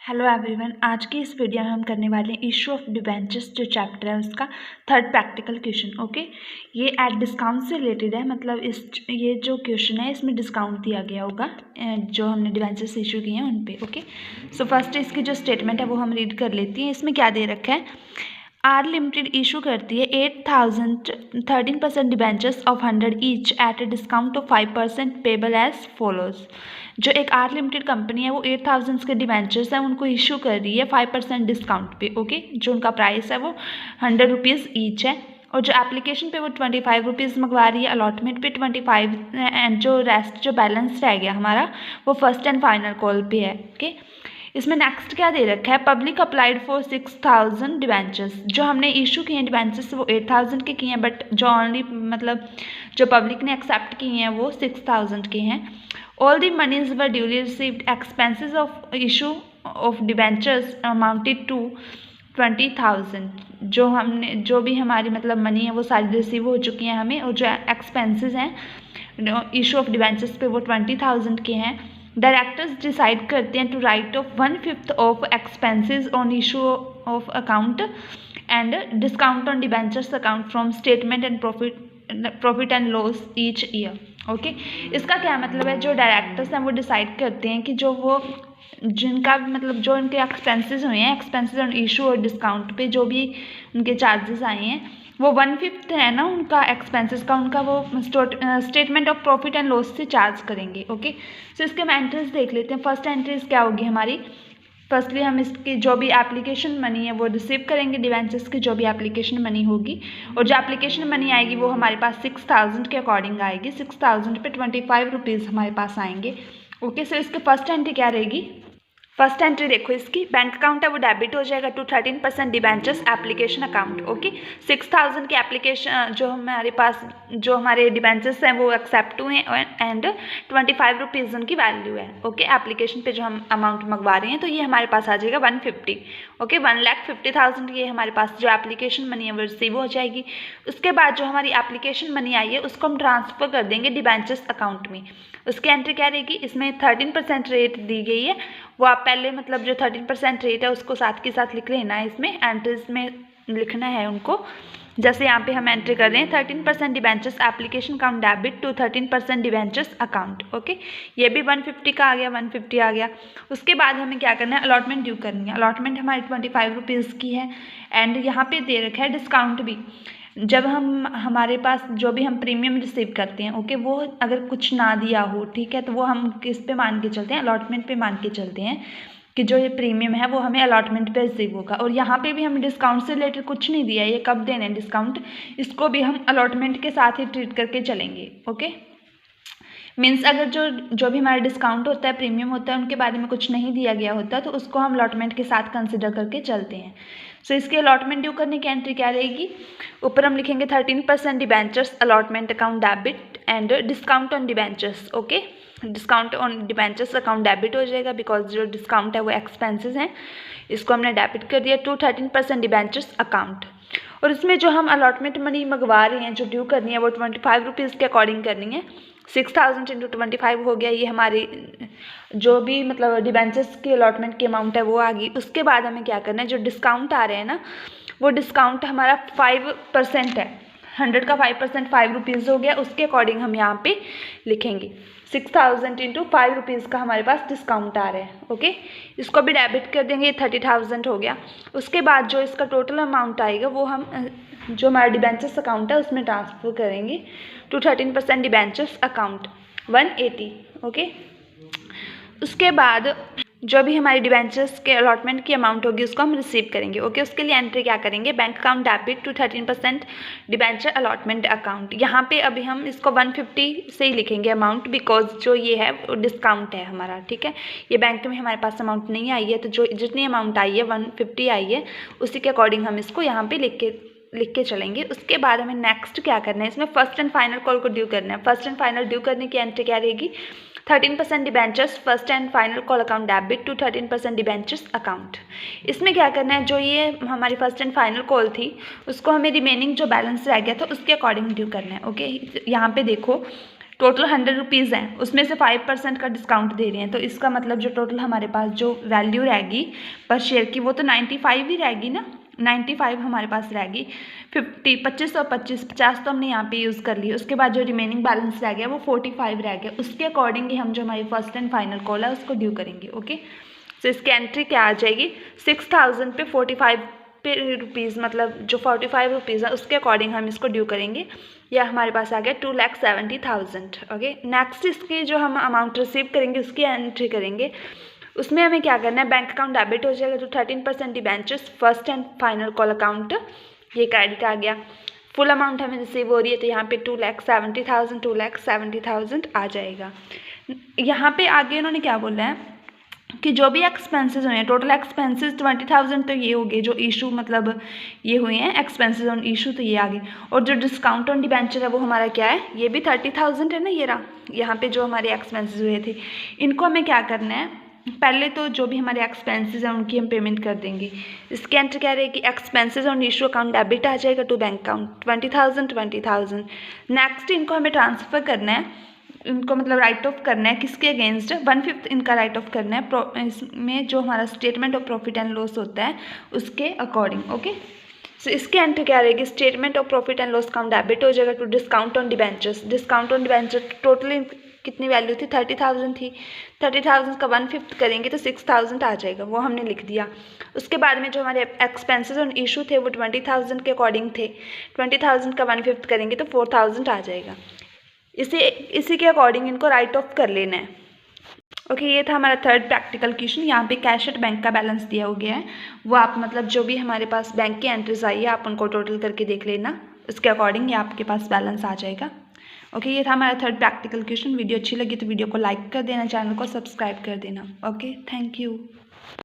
Hello everyone, आज की इस वीडियो में हम करने वाले हैं इशू ऑफ डिबेंचर्स जो चैप्टर है उसका थर्ड प्रैक्टिकल क्वेश्चन। ओके, ये एट डिस्काउंट से रिलेटेड है, मतलब ये जो क्वेश्चन है इसमें डिस्काउंट दिया गया होगा जो हमने डिबेंचर्स इशू किए हैं उन पे। ओके, सो फर्स्ट इसकी जो स्टेटमेंट है वो हम रीड कर लेती हैं। इसमें क्या दे रखा है, आर लिमिटेड इशू करती है 8,000 13% debentures of 100 each at a discount of 5% payable as follows. जो एक आर लिमिटेड कंपनी है वो 8,000 के डिबेंचर्स हैं उनको इशू कर रही है 5% डिस्काउंट पे। ओके, जो उनका प्राइस है वो 100 रुपीज़ ईच है, और जो एप्लीकेशन पे वो 25 रुपीज़ मंगवा रही है, अलॉटमेंट पे 25, एंड जो रेस्ट जो बैलेंस रह गया हमारा वो फर्स्ट एंड फाइनल कॉल पे है। ओके, इसमें नेक्स्ट क्या दे रखा है, पब्लिक अप्लाइड फॉर 6,000 डिबेंचर्स। जो हमने इशू किए हैं डिबेंचर्स वो 8,000 के किए हैं, बट जो ओनली मतलब जो पब्लिक ने एक्सेप्ट किए हैं वो 6,000 के हैं। All the monies were duly received, expenses of issue of debentures amounted to 20,000। जो भी हमारी मतलब मनी है वो सारी रिसीव हो चुकी हैं हमें, और जो एक्सपेंसेस हैं इशू ऑफ डिबेंचर्स पे वो 20,000 के हैं। डायरेक्टर्स डिसाइड करते हैं to write off 1/5 of expenses on issue of account and discount on debentures account from statement and profit and loss each year. Okay, इसका क्या मतलब है, जो डायरेक्टर्स हैं वो डिसाइड करते हैं कि जो वो जिनका मतलब जो उनके एक्सपेंसेस हुए हैं, एक्सपेंसेस ऑन इशू और डिस्काउंट पे जो भी उनके चार्जेस आए हैं वो 1/5 है ना उनका एक्सपेंसेस का, उनका वो statement of profit and loss से चार्ज करेंगे। ओके, सो इसके हम एंट्रीज देख लेते हैं। फर्स्ट एंट्रीज क्या होगी हमारी, फर्स्टली हम इसकी जो भी एप्लीकेशन मनी है वो रिसीव करेंगे, डिवेंचर्स की जो भी एप्लीकेशन मनी होगी, और जो एप्लीकेशन मनी आएगी वो हमारे पास 6,000 के अकॉर्डिंग आएगी। 6,000 पे 25 रुपीज़ हमारे पास आएंगे। ओके, सो इसके फर्स्ट एंट्री क्या रहेगी, फर्स्ट एंट्री देखो इसकी, बैंक अकाउंट है वो डेबिट हो जाएगा to 13% debentures application account. Okay, 6,000 के एप्लीकेशन जो हमारे पास जो हमारे डिबेंचर्स हैं वो एक्सेप्ट हुए हैं एंड 25 रुपीज़ उनकी वैल्यू है। ओके, एप्लीकेशन पे जो हम अमाउंट मंगवा रहे हैं तो ये हमारे पास आ जाएगा 150। ओके, 1,50,000 ये हमारे पास जो एप्लीकेशन मनी है वो रिसीव हो जाएगी। उसके बाद जो हमारी एप्लीकेशन मनी आई है उसको हम ट्रांसफ़र कर देंगे डिबेंचर्स अकाउंट में। उसकी एंट्री क्या रहेगी, इसमें 13% रेट दी गई है, वो आप पहले मतलब जो 13% रेट है उसको साथ के साथ लिख लेना है, इसमें एंट्रीज में लिखना है उनको। जैसे यहाँ पे हम एंट्री कर रहे हैं 13% debentures application account debit to 13% debentures account. Okay, ये भी 150 का आ गया, 150 आ गया। उसके बाद हमें क्या करना है, अलॉटमेंट ड्यू करनी है। अलॉटमेंट हमारी 25 रुपीज़ की है, एंड यहाँ पे दे रखा है डिस्काउंट भी। जब हम हमारे पास जो भी हम प्रीमियम रिसीव करते हैं, ओके, वो अगर कुछ ना दिया हो, ठीक है, तो वो हम किस पे मान के चलते हैं, अलॉटमेंट पे मान के चलते हैं कि जो ये प्रीमियम है वो हमें अलॉटमेंट पे रिसीव होगा। और यहाँ पे भी हमें डिस्काउंट से रिलेटेड कुछ नहीं दिया है, ये कब देना है डिस्काउंट, इसको भी हम अलॉटमेंट के साथ ही ट्रीट करके चलेंगे। ओके, मीन्स अगर जो भी हमारा डिस्काउंट होता है, प्रीमियम होता है, उनके बारे में कुछ नहीं दिया गया होता तो उसको हम अलॉटमेंट के साथ कंसिडर करके चलते हैं। सो इसके अलॉटमेंट ड्यू करने की एंट्री क्या रहेगी, ऊपर हम लिखेंगे 13% debentures allotment account debit and discount on debentures. Okay, discount on debentures account debit हो जाएगा बिकॉज जो डिस्काउंट है वो एक्सपेंसेस हैं, इसको हमने डेबिट कर दिया टू 13% डिबेंचर्स अकाउंट। और इसमें जो हम अलॉटमेंट मनी मंगवा रहे हैं जो ड्यू करनी है वो 25 रुपीज़ के अकॉर्डिंग करनी है। 6,000 इंटू 25 हो गया, ये हमारी जो भी मतलब डिबेंचर्स की अलॉटमेंट की अमाउंट है वो आ गई। उसके बाद हमें क्या करना है, जो डिस्काउंट आ रहे हैं ना वो डिस्काउंट हमारा 5% है, 100 का 5% 5 रुपीज़ हो गया, उसके अकॉर्डिंग हम यहाँ पे लिखेंगे 6,000 इंटू 5 रुपीज़ का हमारे पास डिस्काउंट आ रहा है। ओके, इसको भी डेबिट कर देंगे, 30,000 हो गया। उसके बाद जो इसका टोटल अमाउंट आएगा वो हम जो हमारा डिबेंचर्स अकाउंट है उसमें ट्रांसफ़र करेंगे टू 13% डिबेंचर्स अकाउंट 180। ओके, उसके बाद जो भी हमारी डिबेंचर्स के अलॉटमेंट की अमाउंट होगी उसको हम रिसीव करेंगे। ओके, उसके लिए एंट्री क्या करेंगे, bank account debit to 13% debenture allotment account. यहाँ पे अभी हम इसको 150 से ही लिखेंगे अमाउंट, बिकॉज जो ये है वो डिस्काउंट है हमारा। ठीक है, ये बैंक में हमारे पास अमाउंट नहीं आई है, तो जो जितनी अमाउंट आई है 150 आई है, उसी के अकॉर्डिंग हम इसको यहाँ पे लिख के चलेंगे। उसके बाद हमें नेक्स्ट क्या करना है, इसमें फर्स्ट एंड फाइनल कॉल को ड्यू करना है। फर्स्ट एंड फाइनल ड्यू करने की एंट्री क्या रहेगी, 13% debentures first and final call account debit to 13% debentures account. इसमें क्या करना है, जो ये हमारी फर्स्ट एंड फाइनल कॉल थी उसको हमें रिमेनिंग जो बैलेंस रह गया था उसके अकॉर्डिंग ड्यू करना है। ओके, यहाँ पे देखो टोटल 100 रुपीज़ हैं, उसमें से 5% का डिस्काउंट दे रहे हैं, तो इसका मतलब जो टोटल हमारे पास जो वैल्यू रहेगी पर शेयर की वो तो 95 ही रहेगी ना, 95 हमारे पास रहेगी। 25 और 50 तो हमने यहाँ पे यूज़ कर ली। उसके बाद जो रिमेनिंग बैलेंस रह गया वो 45 रह गया। उसके अकॉर्डिंग ही हम जो हमारी फर्स्ट एंड फाइनल कॉल है उसको ड्यू करेंगे। ओके, सो इसकी एंट्री क्या आ जाएगी, 6000 पे 45 पे रुपीज़, मतलब जो 45 रुपीज़ है उसके अकॉर्डिंग हम इसको ड्यू करेंगे। या हमारे पास आ गया 2,70,000। ओके, नेक्स्ट इसकी जो हम अमाउंट रिसीव करेंगे उसकी एंट्री करेंगे। उसमें हमें क्या करना है, बैंक अकाउंट डेबिट हो जाएगा, तो 13% debentures first and final call account ये क्रेडिट आ गया। फुल अमाउंट हमें रिसीव हो रही है, तो यहाँ पे 2,70,000 आ जाएगा। यहाँ पे आगे उन्होंने क्या बोला है कि जो भी एक्सपेंसेस हुए हैं, टोटल एक्सपेंसेस 20,000 तो ये हो गए जो इशू, मतलब ये हुए हैं एक्सपेंसेस ऑन इशू, तो ये आ गए। और जो डिस्काउंट ऑन डिबेंचर है वो हमारा क्या है, ये भी 30,000 है ना, ये रहा। यहाँ पे जो हमारे एक्सपेंसेस हुए थे इनको हमें क्या करना है, पहले तो जो भी हमारे एक्सपेंसेस हैं उनकी हम पेमेंट कर देंगे। इसके अंदर क्या रहेगी, expenses on issue account debit आ जाएगा टू बैंक अकाउंट 20,000। नेक्स्ट इनको हमें ट्रांसफ़र करना है, इनको मतलब राइट ऑफ करना है किसके अगेंस्ट, 1/5 इनका राइट ऑफ करना है इसमें जो हमारा statement of profit and loss होता है उसके अकॉर्डिंग। ओके, सो इसके अंदर क्या रहेगी, statement of profit and loss account debit हो जाएगा to discount on debentures. Discount on debenture totally कितनी वैल्यू थी, 30,000 थी। 30,000 का 1/5 करेंगे तो 6,000 आ जाएगा, वो हमने लिख दिया। उसके बाद में जो हमारे एक्सपेंसेस ऑन इशू थे वो 20,000 के अकॉर्डिंग थे। 20,000 का 1/5 करेंगे तो 4,000 आ जाएगा। इसी के अकॉर्डिंग इनको राइट ऑफ कर लेना है। ओके, ये था हमारा थर्ड प्रैक्टिकल क्वेश्चन। यहाँ पे कैश एट बैंक का बैलेंस दिया हो गया है, वो आप मतलब जो भी हमारे पास बैंक की एंट्रीज आई है आप उनको टोटल करके देख लेना, उसके अकॉर्डिंग ये आपके पास बैलेंस आ जाएगा। ओके, ये था हमारा थर्ड प्रैक्टिकल क्वेश्चन। वीडियो अच्छी लगी तो वीडियो को लाइक कर देना, चैनल को सब्सक्राइब कर देना। Okay, thank you.